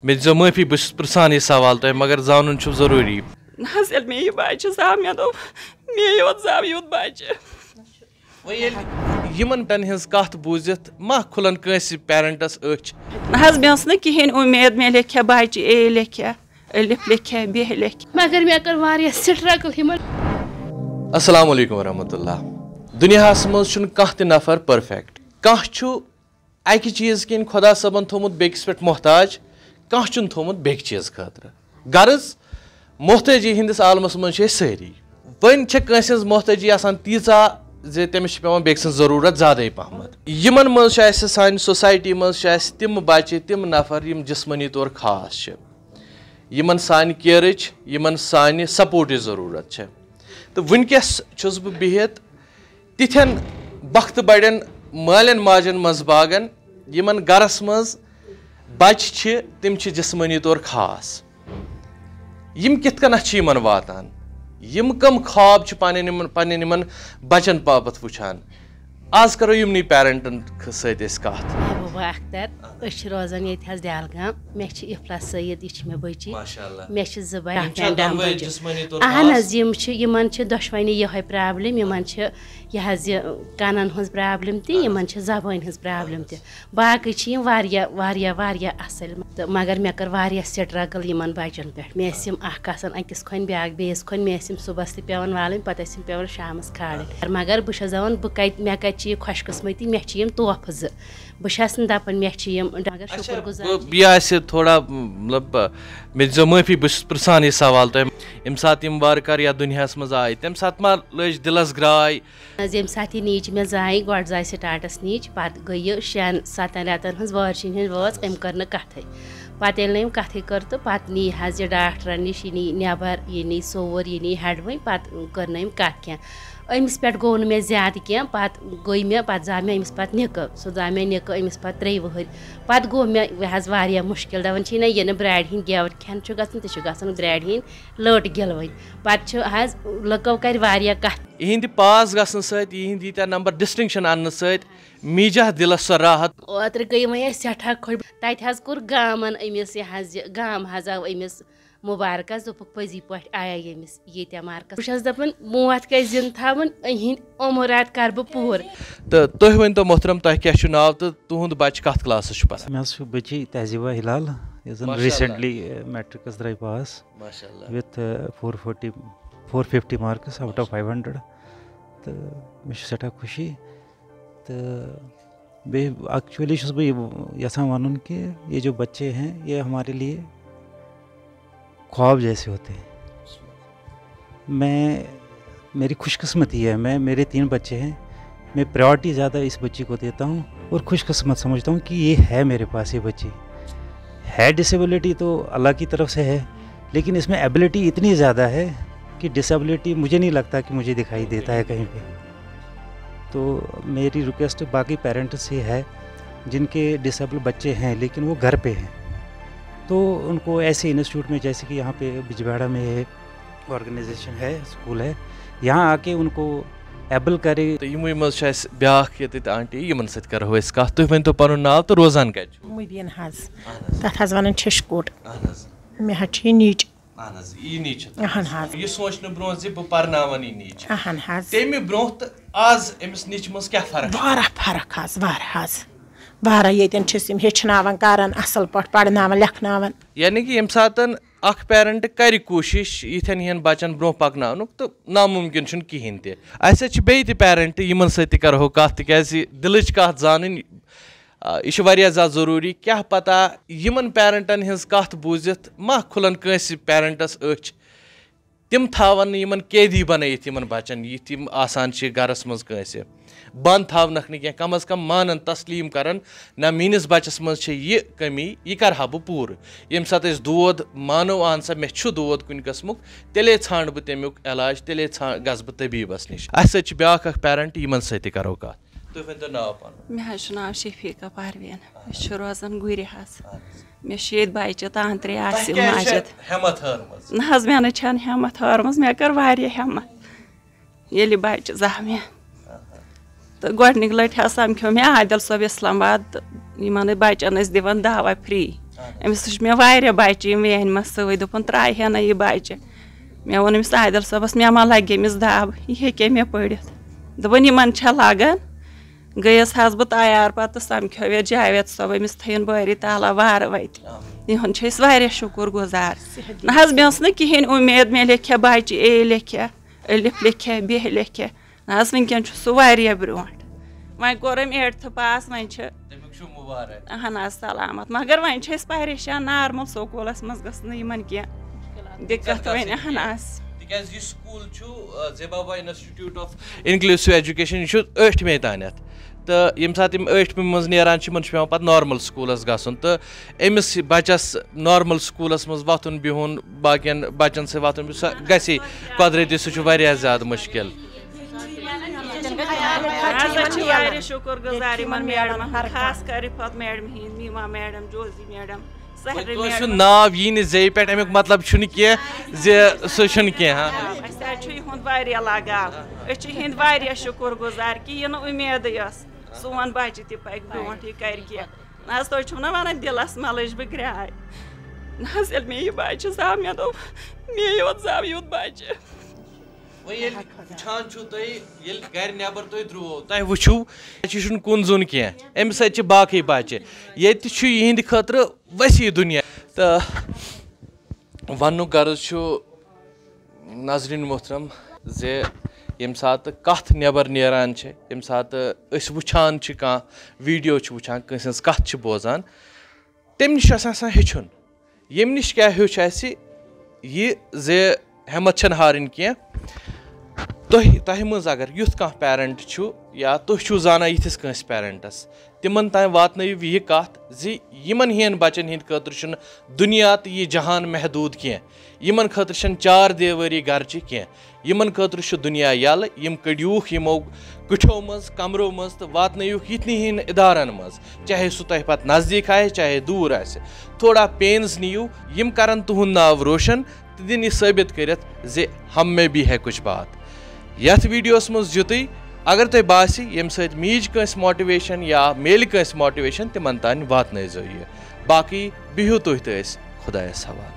मे जो माफी बस प्रसान ये सवाल तो मगर जानन छु जरूरी नसल मे ये बाच साहब मे दो मे योत साहब योत बाच यमन तन हज कथ बूजित मा खुलन कंस पेरेंटस अच नहज मे न कहें उम्मीद मे लेख्या बाच ए लेख्या अलिफ लेख्या बे लेख्या मगर मे कर वारिया स्ट्रगल हिमन अस्सलाम वालेकुम रहमतुल्लाह दुनियास मज छु कह त नफर परफेक्ट कह छु अकि चीज किन खुदा सबन थोमुत बेकिस पे मोहताज कह छु थोमुत बेक चीज खतर गर्ज मोहताजी हिंदिस आलमस मज सारी वन कंस मोहताजी आसान तीचा जे तमिस पेवान बेक सं जरूरत ज्यादा पहमत यमन मज सान सोसाइटी मज तिम बच्चे तिम नफर यम जिस्मनी तौर खास यमन सान केयरच यमन सान सपोर्ट जरूरत तो वनकस छुस बह बिहित तिथन वक्त बड़न मालन माजन मज बागन यमन गरस मज बच्चे तिम जिस्मनी तौर खास यम कित कन यमन वातान यम कम ख्वाब पन्न बचन पापत वुचान आज करो यमनी पेरेंटन सत कत अख्तर रोजान ये दलगाम मे इफला सईद यह मे बची मे जबा अहन यमन दशवानी यह प्रॉब्लम यमन यह कनन हज प्रॉब्लम तमन जबान हज प्रॉब्लम बाकी वारिया असल तो मगर मे कर वारिया स्ट्रगल यमन बचन पे मे अकिस खन ब्या बेस खन मे सुबह पेवान वालन पत पेवान शामस खाड़ मगर बस दपान मे कत खुशकिस्मती मे तोहफ बस दपान मे मगर शुक्र गुजार यह थोड़ा मतलब मे जो माफी बस प्रसान ये सवाल तो यम सात वारकार या दुनिया मज आय तम सात मा लज दिलस ग्राय यम सात नीच मे जाय गो जाय स्टार्टस नीच पत गई 6-7 रेतन हज वार्षिन हज वाच अम कर कथ पत ये कथ कर तो पत नी हज यह डॉक्टर निश यह नी नबर यह नी सोर यह नी हेडवई पत कर कथ क्या अमिस पे गो मे ज्यादा क्या पत गई मे पत जा मे अमिस पत निक सो जा मे निक अमिस पत 3 वहर पत गो मे हज वारिया मुश्किल दवन ना यह ब्राड हिंद गेवर खेन गन ब्राड हिंद लट गिलवन पत हज लको कर वारिया कथ इहिंद पास गसन सत इहिंद यीत्या नंबर डिस्टिंक्शन अन्न सत मीजा दिलस सो राहत ओत्र गई मे सठा खोज तत हज कोर गामन अमिस हज गाम हज आव अमिस मुबारकस दोपक पजी पे आया यमिस ये मार्कस बस दपान मौत कह जिन थावन अहिंद उमरात कर बह पूर तो तुह वन तो मोहतरम तह क्या नाव तो तुहद बच कत क्लास मे बची तहजीबा हिलाल रिसेंटली मैट्रिकस द्राय pass with 450 marks out of 500 तो मे सठा खुशी तो बे एक्चुअली बह यसान वन कि ये जो बच्चे हैं ये हमारे लिए ख्वाब जैसे होते हैं। मेरी खुशकिस्मती है मेरे 3 बच्चे हैं मैं प्रायोरिटी ज़्यादा इस बच्ची को देता हूँ और खुशकिस्मत समझता हूँ कि ये है मेरे पास ये बच्ची है। डिसेबिलिटी तो अल्लाह की तरफ से है लेकिन इसमें एबिलिटी इतनी ज़्यादा है कि डिसेबिलिटी मुझे नहीं लगता कि मुझे दिखाई देता है कहीं पे। तो मेरी रिक्वेस्ट बाकी पेरेंट्स से है जिनके डिसेबल बच्चे हैं लेकिन वो घर पे हैं तो उनको ऐसे इंस्टीट्यूट में जैसे कि यहाँ पे बिजबेहारा में एक ऑर्गेनाइजेशन है स्कूल है यहाँ आके उनको एबल करे तो यमु मज ब्याख ये आंटी यमन सत करो कथ तुह वन तो पन नाव तो रोजान कत मुबीन हज तथ हज वन छशकोट मे हज नीच यह सोचने ब्रो बह परनावन यह नीच तमे ब्रो तो आज अमिस नीच मज क्या फर्क वारा फर्क हज वारा हज वारा येतन हेचनावन करान असल पट पढ़नावन लेखनावन यानी कि यम सातन अख पेरेंट कर कोशिश यिथन हियन बचन ब्रो पकनानुक तो नामुमकिन छुन किहिन ते ऐसे छ बेय त पेरेंट यमन सति करहो कथ तकैसे दिलच कथ जानन यह वारिया ज्यादा जरूरी क्या पता यमन पेरेंटन हज कथ बूजित मा खुलन कंस पेरेंटस अच तिम थावन यमन कैदी बनयित यमन बचन यम आसान छ गरस मज कंस बंद थावनक न कम अज कम मानन तस्लीम करन ना मीनिस बचस मज यह कमी यह करहा बह पूर यम सात दोद मानो आन सा मे दोद कुन किस्मुक तेले छाण बह तमिक इलाज तेले गस बह तबीबस निश अस ब्या पेरेंट यमन सत करो कत तुह वन तो नाव पन मे नाव शफीका परवीन रोजान गुर मे ये बच्चे तहन 3 माजद हिम्मत हरमज मे न हिम्मत हरमज मे कर वारिया हिम्मत ये बच्चे जा मे तो गोडनिक लट समख्यो मे आदिल सोब इस्लामाबाद इन बच्चन दिवान दवा फ्री अमिस वुच मे वारिया बच्चे यम वेन मस सवै दोपन त्राहे ना यह बच्चे मे वोन अमिस आदिल सबस मे मा लगे अमिस दाब यह हेके मे पढ़ित दोपन यमन छा लगन गयस हस बह तैयार पत समख्यो वे जावेद सब अमिस थयन बारी ताला वार वत यहन शुक्र गुजार ना हज मे न कहें उम्मीद मे लेखे बच्चे ए लेखे अलिफ लेखे बे लेखे ना हज वनकन सह वारिया ब्रोट वह कोरम 8th पास वह सलामत मगर वह परेशान नार्मल स्कूलस मज गन कह दिक्कत वह इंस्टीट्यूट ऑफ इंक्लूसिव एजुकेशन यह 8th तानत तो ये सात 8th मज नान पे पे नॉर्मल स्कूलस गसन तो अमिस बचस नॉर्मल स्कूलस मज वथुन बिहुन बाकियन बचन से वथुन गे कुदरती सह ज्यादा मुश्किल शुक्र गुजार मैडम खास कर मैडम हिंद मीमा मैडम जोजी मैडम नाव यी जे पे अमुक मतलब सह लगाव शुक्र गुजार कि यह उम्मीद सोन बच्चे तक पक ब्रोट यह कर ना तुम ना वन दिलस मलज बह ग्राय ना मे यह बच्चे जाव मे दोप मे योत जाव युत बच्चे तुम वो कुन जुन कह अम सत बाकी बच्चे ये खतर वसी दुनिया तो वन गर्ज नाजरीन मोहतरम जे यम सात कथ नबर नेरान यम सात वुचान कह वीडियो वुचान कंस कथ बोजान तम निश हेचुन यम निश क्या हेच यह जे हिम्मत हारन कह तह मज अगर युथ कह पेरेंट या तुम जाना यिथिस कंस पेरेंटस तिमन तान वातनयु यह कथ जी यमन हियन बचन हिंद खतर दुनिया तो यह जहान महदूद कह यमन खतर 4 देवरी गरचे कह यमन खतर दुनिया यल यम कड़ूख यमो कुठो मज कमरों मज तो वातनयुख यितनी हिन इदारन मज चाहे सह तह पत नजदीक आए चाहे दूर आए थोड़ा पेन्स नीयू यम करन तुहुंद नाव रोशन तो दिन यह साबित करित जे हम में भी है कुछ बात यथ वीडियोस मज युतुई अगर तुम बासी यम सत मीज कंस मोटिवेशन या मेल कंस मोटिवेशन तिमन तान वातनयजो यह बाकी बिहु तुह तो खुदायस हवाले।